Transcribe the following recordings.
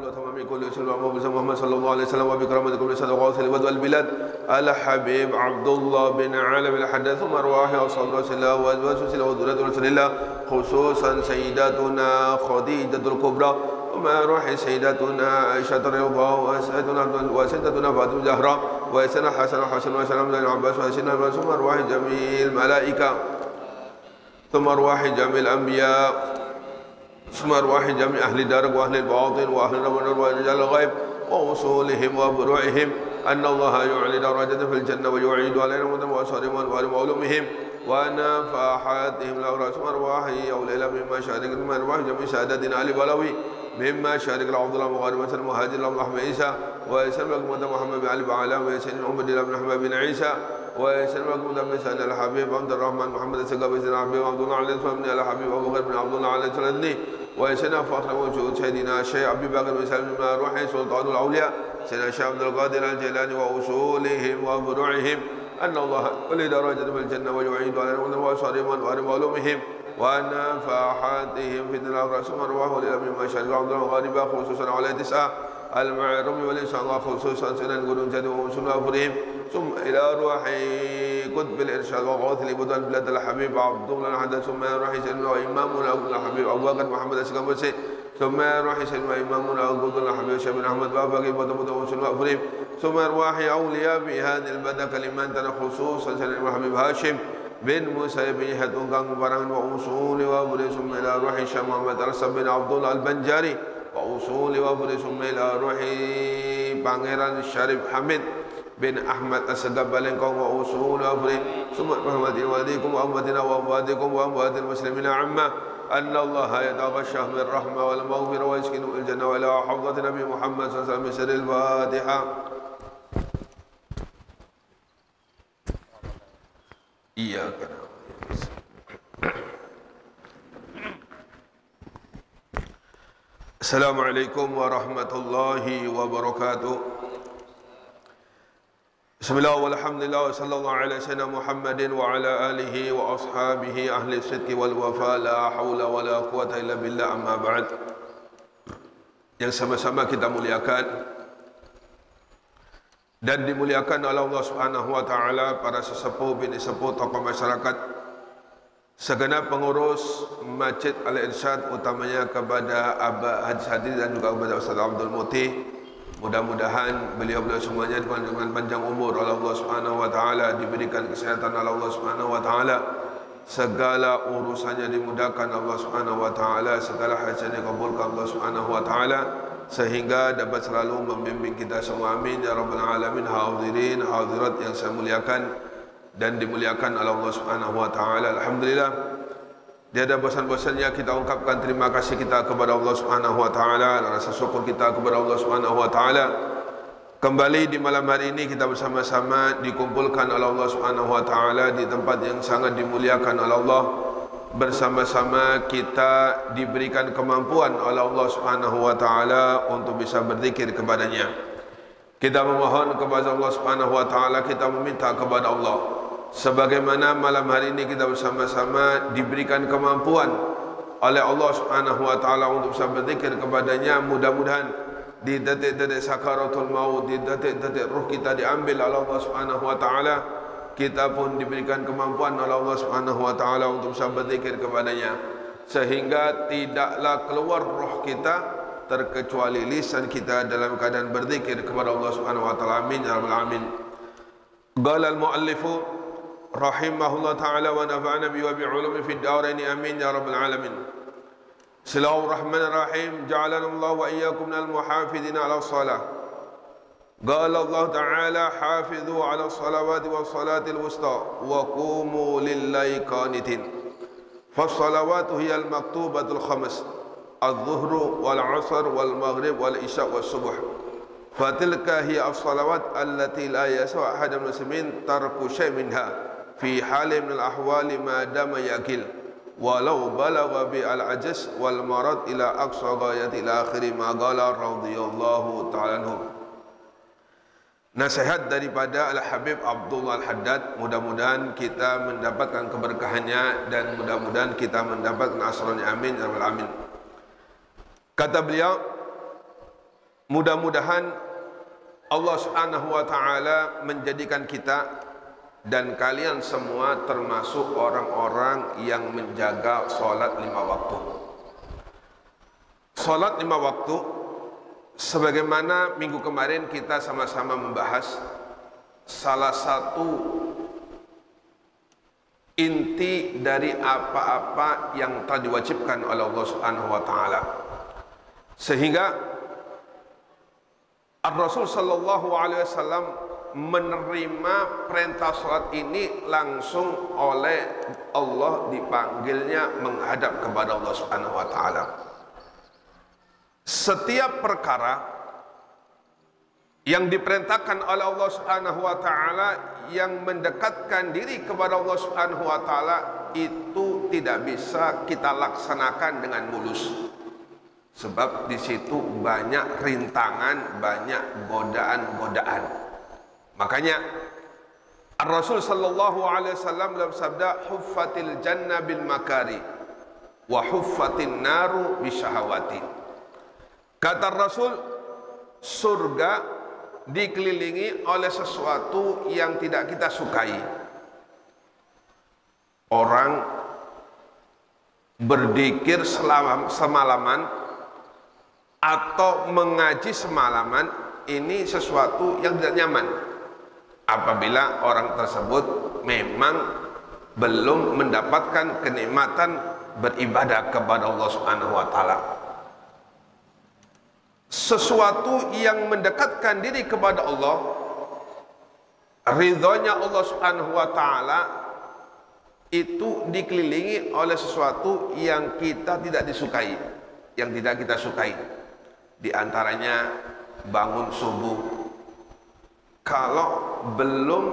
وتمام كل شيء محمد صلى الله عليه وسلم وبكرامة كل سنة وغاثل والبلاد الحبيب عبد الله بن عالم الحدث ثم أرواح أصحاب رسول الله وأزواج رسول الله وذرية رسول الله خصوصا سيداتنا خديجة الكبرى وما أرواح سيداتنا عائشة رضي الله وسيدتنا فاطمة الزهراء وسيدنا حسن وسيدنا بن عباس وسيدنا ثم أرواح جميع الملائكة ثم أرواح جميع الأنبياء ثم أرواح جميع أهل الدرك وأهل الباطن وأهل النور ورجال الغيب ووصولهم وبروعهم أن الله يعلي درجة في الجنة ويعيد علينا مدن وأسرهم وعلومهم ونفحاتهم الأغراض ثم أرواح أولئك مما شارك ثم أرواح جميع سادتنا علي بلوي مما شارك العبد الله مغارب وسلم المهاجر الله محمد عيسى ويسلم لكم محمد بن علي بعلام ويسلم محمد بن محمد بن عيسى ويسلم لكم سيدنا الحبيب عبد الرحمن محمد السقاف سيدنا الحبيب عبد الله عليه السلام بن الحبيب أبو بكر بن عبد الله عليه السلام ويسلم فخر وجود سيدنا الشيخ أبي بكر وسلم بن روحي سلطان الأولياء سيدنا الشيخ عبد القادر الجيلاني وأصولهم وفروعهم أن الله ولي درجة في الجنة ويعيد على المدن وأسرهم وعلومهم ونفحاتهم في الأغراض ثم أرواح للأمر ما شاء الله عبد الغالب خصوصا على 9 المعروم والإنسان الله خصوصا سنن قلون جد ومسلم أفرهم ثم إلى روح قطب الإرشاد وغوث لبدن بلاد الحبيب عبد الله الحدث ثم روح سيدنا وإمامنا الحبيب أبو بكر محمد السكامسي ثم روح سيدنا وإمامنا عبد الله الحبيب شيخ بن أحمد بابكر بدن ومسلم أفرهم ثم أرواح أولياء في هذه البلدة كلمات خصوصا سيدنا الحبيب هاشم بن موسى بن هتون كان برهن وأصول وأبرز ثم إلى روح الشيخ محمد رسب بن عبد الله البنجاري وأصول وأبرز ثم إلى روح بانغيران الشريف حمد بن أحمد السقاف بلنكم وأصول وأبرز ثم محمد والديكم وأمتنا وأمواتكم وأموات المسلمين عامة أن الله يتغشى بالرحمة والمغفرة ويسكن الجنة وإلى حفظة نبي محمد صلى الله عليه وسلم بسر الفاتحة. إياك السلام عليكم ورحمة الله وبركاته. بسم الله والحمد لله وصلى الله على سيدنا محمد وعلى آله وأصحابه أهل الصدق والوفاء لا حول ولا قوة إلا بالله أما بعد. Yang sama-sama kita muliakan dan dimuliakan oleh Allah Subhanahu wa taala, para sesepuh, bini sepuh, tokoh masyarakat, segenap pengurus Masjid Al-Irsyad, utamanya kepada Abah Haji Sadri dan juga kepada Ustaz Abdul Muti. Mudah-mudahan beliau-beliau semuanya dengan panjang umur oleh Allah Subhanahu wa taala, diberikan kesehatan oleh Allah Subhanahu wa taala, segala urusannya dimudahkan Allah Subhanahu wa taala, segala hajatnya dikabulkan Allah Subhanahu wa taala, sehingga dapat selalu membimbing kita semua. Amin ya rabbal alamin. Hadirin hadirat yang saya muliakan dan dimuliakan oleh Allah Subhanahu wa taala, alhamdulillah, tiada bosan-bosannya kita ungkapkan terima kasih kita kepada Allah Subhanahu wa taala, rasa syukur kita kepada Allah Subhanahu wa taala. Kembali di malam hari ini kita bersama-sama dikumpulkan oleh Allah Subhanahu wa taala di tempat yang sangat dimuliakan oleh Allah. Bersama-sama kita diberikan kemampuan oleh Allah Subhanahu wa taala untuk bisa berzikir kepadanya. Kita memohon kepada Allah Subhanahu wa taala, kita meminta kepada Allah, sebagaimana malam hari ini kita bersama-sama diberikan kemampuan oleh Allah Subhanahu wa taala untuk bisa berzikir kepadanya, mudah-mudahan di detik-detik sakaratul maut, di detik-detik ruh kita diambil oleh Allah Subhanahu wa taala, kita pun diberikan kemampuan oleh Allah Subhanahu wa taala untuk bisa berzikir kepadanya, sehingga tidaklah keluar roh kita terkecuali lisan kita dalam keadaan berzikir kepada Allah Subhanahu wa taala. Amin ya rabbal alamin. Qala al-muallifu rahimahullah ta'ala wa nafa'ana bi wa bi ulumi fid darain. Amin ya rabbal alamin. Bismillahirrahmanirrahim. Ja'alana Allah wa iyyakum minal muhafizin 'ala shalah. Qala Allah ta'ala hafizu 'ala salawati was salatil wusta wa qumu lillahi qanitin. Fas-salawatu hiyal maktubatul khams, al-zuhru wal-'asr wal-maghrib wal-isya was-subuh. Fatilka hiya as-salawat allati la yaswa ahad muslimin tarku syai' minha fi halin min al-ahwali ma dama yakil walau balagha bi al-ajaz wal marad ila aqsa ghayati ila akhir ma qala radhiyallahu ta'ala anhu. Nasihat daripada Al-Habib Abdullah Al-Haddad, mudah-mudahan kita mendapatkan keberkahannya dan mudah-mudahan kita mendapatkan asrarnya. Amin ya rabbal alamin. Kata beliau, Mudah-mudahan Allah Subhanahu wa taala menjadikan kita dan kalian semua termasuk orang-orang yang menjaga salat 5 waktu. Salat 5 waktu, sebagaimana minggu kemarin kita sama-sama membahas, salah satu inti dari apa-apa yang telah diwajibkan oleh Allah Subhanahu wa taala. Sehingga Rasul sallallahu alaihi wasallam menerima perintah salat ini langsung oleh Allah, dipanggilnya menghadap kepada Allah Subhanahu wa taala. Setiap perkara yang diperintahkan oleh Allah Subhanahu wa taala yang mendekatkan diri kepada Allah Subhanahu wa taala itu tidak bisa kita laksanakan dengan mulus. Sebab di situ banyak rintangan, banyak godaan-godaan. Makanya Rasul sallallahu alaihi wasallam dalam sabda, huffatil jannah bil makari wa huffatin naru bisyahawati. Kata Rasul, surga dikelilingi oleh sesuatu yang tidak kita sukai. Orang berzikir semalaman atau mengaji semalaman, ini sesuatu yang tidak nyaman apabila orang tersebut memang belum mendapatkan kenikmatan beribadah kepada Allah Subhanahu wa taala. Sesuatu yang mendekatkan diri kepada Allah, ridhonya Allah Subhanahu wa taala, itu dikelilingi oleh sesuatu yang kita tidak disukai, yang tidak kita sukai. Di antaranya bangun subuh, kalau belum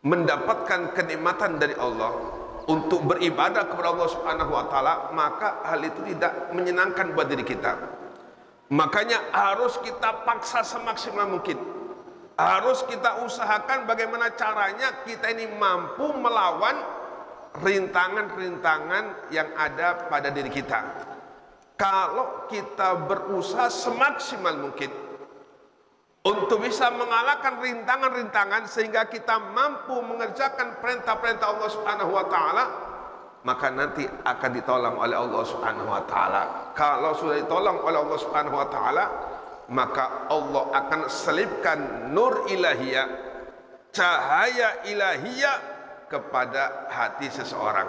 mendapatkan kenikmatan dari Allah untuk beribadah kepada Allah Subhanahu wa taala, maka hal itu tidak menyenangkan buat diri kita. Makanya harus kita paksa semaksimal mungkin. Harus kita usahakan bagaimana caranya kita ini mampu melawan rintangan-rintangan yang ada pada diri kita. Kalau kita berusaha semaksimal mungkin untuk bisa mengalahkan rintangan-rintangan sehingga kita mampu mengerjakan perintah-perintah Allah Subhanahu wa taala, maka nanti akan ditolong oleh Allah Subhanahu wa taala. Kalau sudah ditolong oleh Allah Subhanahu wa taala, maka Allah akan selipkan nur ilahiyah, cahaya ilahiyah kepada hati seseorang.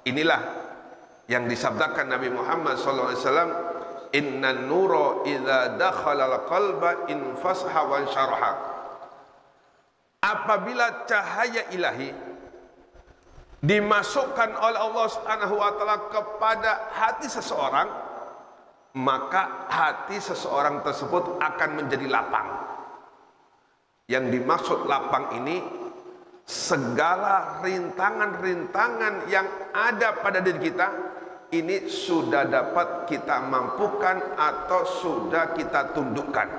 Inilah yang disabdakan Nabi Muhammad SAW, innan nura idza dakhala al-qalba infasaha wa syaraha. Apabila cahaya ilahi dimasukkan oleh Allah Subhanahu wa taala kepada hati seseorang, maka hati seseorang tersebut akan menjadi lapang. Yang dimaksud lapang ini, segala rintangan-rintangan yang ada pada diri kita ini sudah dapat kita mampukan atau sudah kita tundukkan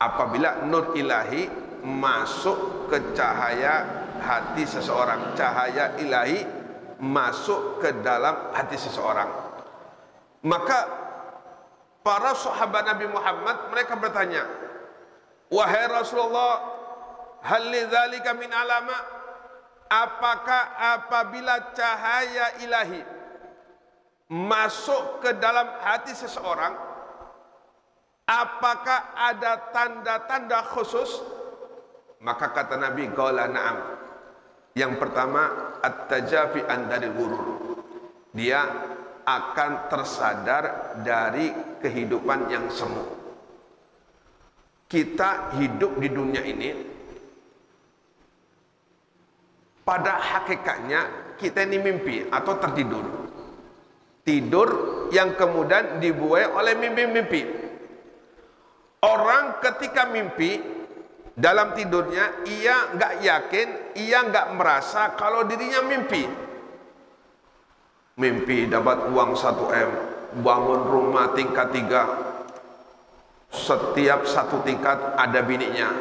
apabila nur ilahi masuk ke cahaya hati seseorang, cahaya ilahi masuk ke dalam hati seseorang. Maka para sahabat Nabi Muhammad, mereka bertanya, wahai Rasulullah, hal lidzalika min alama, apakah apabila cahaya ilahi masuk ke dalam hati seseorang, apakah ada tanda-tanda khusus? Maka kata Nabi, qala na'am. Yang pertama, at-tajafi an dari ghurur. Dia akan tersadar dari kehidupan yang semu. Kita hidup di dunia ini, pada hakikatnya kita ini mimpi atau tertidur. Tidur yang kemudian dibuai oleh mimpi-mimpi. Orang ketika mimpi dalam tidurnya, ia nggak yakin, ia nggak merasa kalau dirinya mimpi. Mimpi dapat uang 1 M, bangun rumah tingkat 3, setiap 1 tingkat ada bininya,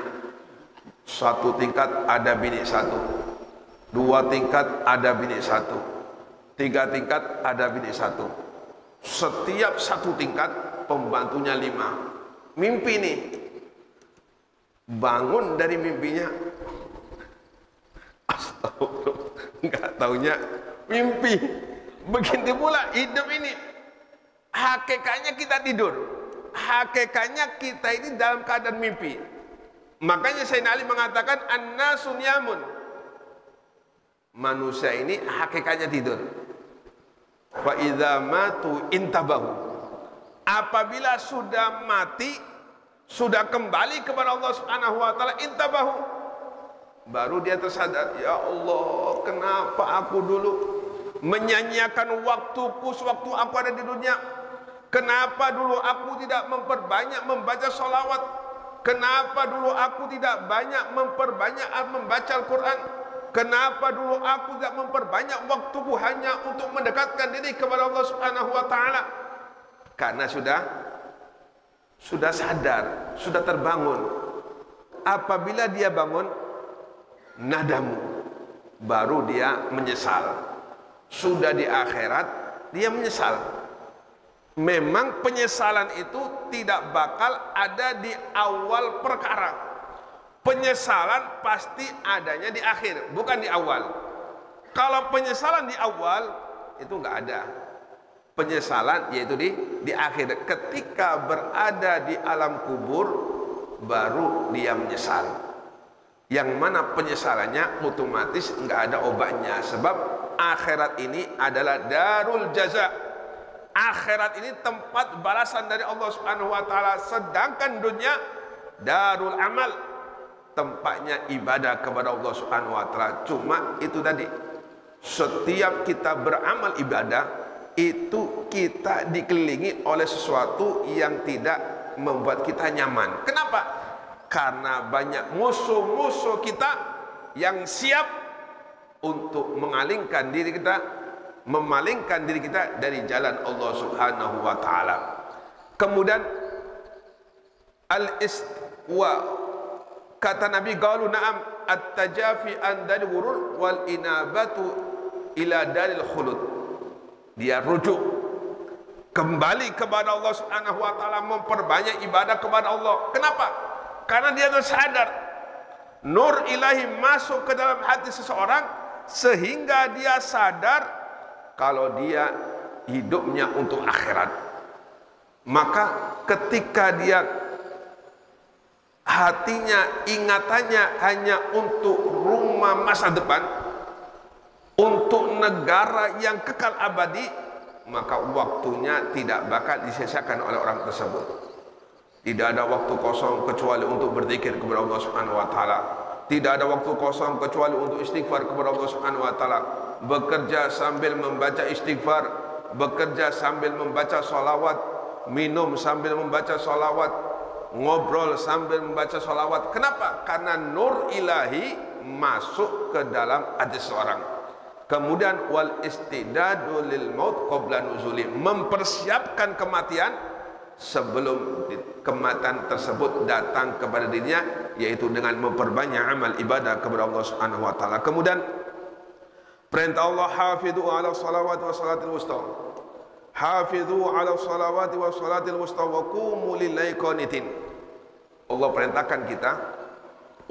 1 tingkat ada bini 1, 2 tingkat ada bini 1, 3 tingkat ada bini 1, Setiap satu tingkat pembantunya 5. Mimpi nih, bangun dari mimpinya, astagfirullah, nggak taunya mimpi. Begitu pula hidup ini, hakikatnya kita tidur, hakikatnya kita ini dalam keadaan mimpi. Makanya Sayyidina Ali mengatakan an-nasu niyamun, manusia ini hakikatnya tidur. Wa idza matu intabahu, apabila sudah mati, sudah kembali kepada Allah Subhanahu wa taala, intabahu, baru dia tersadar, ya Allah, kenapa aku dulu menyanyiakan waktuku sewaktu aku ada di dunia? Kenapa dulu aku tidak memperbanyak membaca sholawat? Kenapa dulu aku tidak banyak memperbanyak membaca Al-Quran? Kenapa dulu aku tidak memperbanyak waktuku hanya untuk mendekatkan diri kepada Allah Subhanahu wa taala? Karena sudah sadar, sudah terbangun. Apabila dia bangun, nadamu, baru dia menyesal. Sudah di akhirat, dia menyesal. Memang penyesalan itu tidak bakal ada di awal perkara. Penyesalan pasti adanya di akhir, bukan di awal. Kalau penyesalan di awal, itu nggak ada. Penyesalan yaitu di akhir. Ketika berada di alam kubur, baru dia menyesal. Yang mana penyesalannya otomatis nggak ada obatnya. Sebab akhirat ini adalah darul jaza. Akhirat ini tempat balasan dari Allah Subhanahu wa taala, sedangkan dunia darul amal, tempatnya ibadah kepada Allah Subhanahu wa taala. Cuma itu tadi, setiap kita beramal ibadah itu kita dikelilingi oleh sesuatu yang tidak membuat kita nyaman. Kenapa? Karena banyak musuh-musuh kita yang siap untuk mengalingkan diri kita, memalingkan diri kita dari jalan Allah Subhanahu wa taala. Kemudian al-istiwa, kata Nabi, qalu na'am at-tajafi an dalil ghurur wal inabatu ila dalil khulud. Dia rujuk kembali kepada Allah Subhanahu wa taala, memperbanyak ibadah kepada Allah. Kenapa? Karena dia tersadar nur ilahi masuk ke dalam hati seseorang sehingga dia sadar kalau dia hidupnya untuk akhirat. Maka ketika dia hatinya, ingatannya hanya untuk rumah masa depan, untuk negara yang kekal abadi, maka waktunya tidak bakal disia-siakan oleh orang tersebut. Tidak ada waktu kosong kecuali untuk berzikir kepada Allah Subhanahu wa taala. Tidak ada waktu kosong kecuali untuk istighfar kepada Allah Subhanahu wa taala. Bekerja sambil membaca istighfar, bekerja sambil membaca sholawat, minum sambil membaca sholawat, ngobrol sambil membaca sholawat. Kenapa? Karena nur ilahi masuk ke dalam hati seorang. Kemudian wal istidadu lil maut qabla nuzuli, mempersiapkan kematian sebelum kematian tersebut datang kepada dirinya, yaitu dengan memperbanyak amal ibadah kepada Allah Subhanahu wa taala. Kemudian perintah Allah, hafidhu ala salawati wa salatil wusta, hafidhu ala salawati wa salatil wusta wa qumu lillahi qanitin. Allah perintahkan kita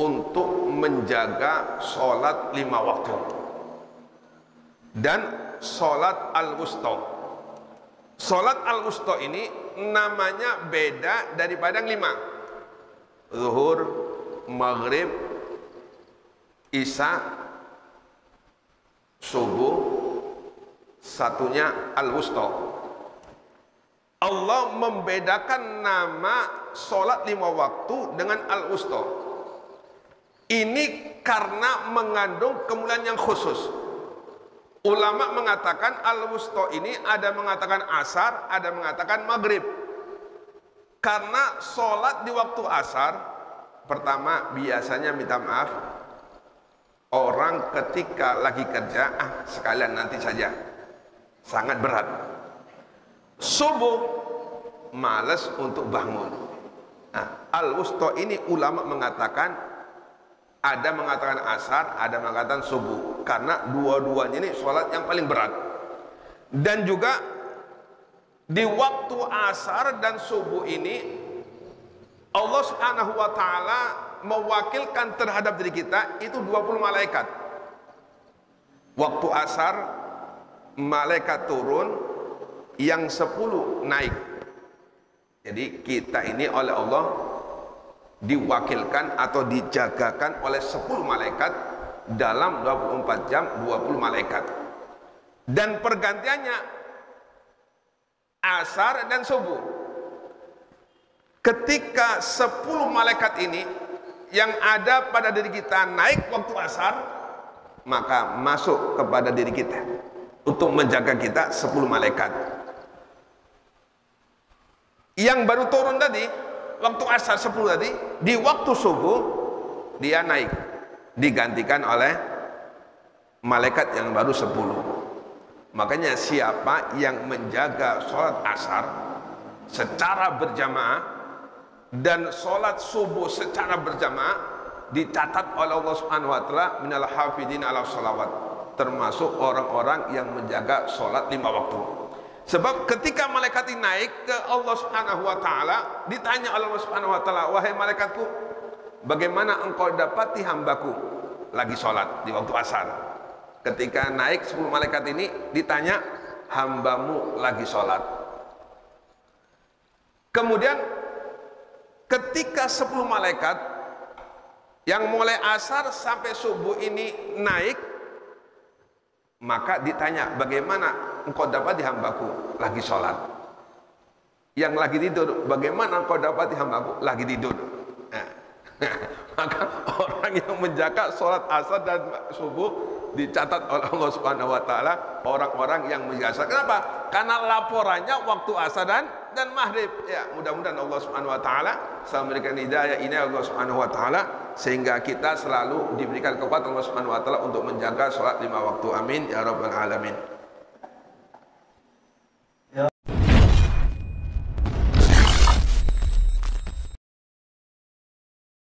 untuk menjaga salat 5 waktu dan salat al-wusta. Salat al-wusta ini namanya beda daripada yang 5. Zuhur, maghrib, isya, subuh, satunya al-wusta. Allah membedakan nama salat 5 waktu dengan al-wusta. Ini karena mengandung kemuliaan yang khusus. Ulama mengatakan al-wusta ini ada mengatakan asar, ada mengatakan maghrib. Karena sholat di waktu asar, pertama biasanya minta maaf, orang ketika lagi kerja, sekalian nanti saja, sangat berat. Subuh, malas untuk bangun. Al-wusta ini ulama mengatakan, ada mengatakan asar, ada mengatakan subuh, karena dua-duanya ini sholat yang paling berat. Dan juga di waktu asar dan subuh ini Allah Subhanahu wa taala mewakilkan terhadap diri kita itu 20 malaikat. Waktu asar malaikat turun, yang 10 naik. Jadi kita ini oleh Allah diwakilkan atau dijagakan oleh 10 malaikat dalam 24 jam 20 malaikat. Dan pergantiannya asar dan subuh. Ketika 10 malaikat ini yang ada pada diri kita naik waktu asar, maka masuk kepada diri kita untuk menjaga kita 10 malaikat. Yang baru turun tadi waktu asar 10 tadi, di waktu subuh dia naik, digantikan oleh malaikat yang baru 10. Makanya siapa yang menjaga sholat asar secara berjamaah dan sholat subuh secara berjamaah, dicatat oleh Allah Subhanahu wa taala minal hafidin ala sholawat, termasuk orang-orang yang menjaga sholat 5 waktu. Sebab ketika malaikat ini naik ke Allah Subhanahu wa taala, ditanya oleh Allah Subhanahu wa taala, wahai malaikatku, bagaimana engkau dapati hambaku lagi sholat di waktu asar? Ketika naik 10 malaikat ini ditanya, hambamu lagi sholat. Kemudian ketika 10 malaikat yang mulai asar sampai subuh ini naik, maka ditanya, bagaimana engkau dapat di hambaku lagi sholat? Yang lagi tidur, bagaimana engkau dapat di hambaku lagi tidur? Maka orang yang menjaga sholat asar dan subuh dicatat oleh Allah Subhanahu wa taala orang-orang yang menjaga. Kenapa? Karena laporannya waktu asar dan maghrib. Ya, mudah-mudahan Allah Subhanahu wa taala selalu memberikan hidayah ini Allah Subhanahu wa taala sehingga kita selalu diberikan kekuatan Allah Subhanahu wa taala untuk menjaga sholat 5 waktu. Amin ya rabbal alamin.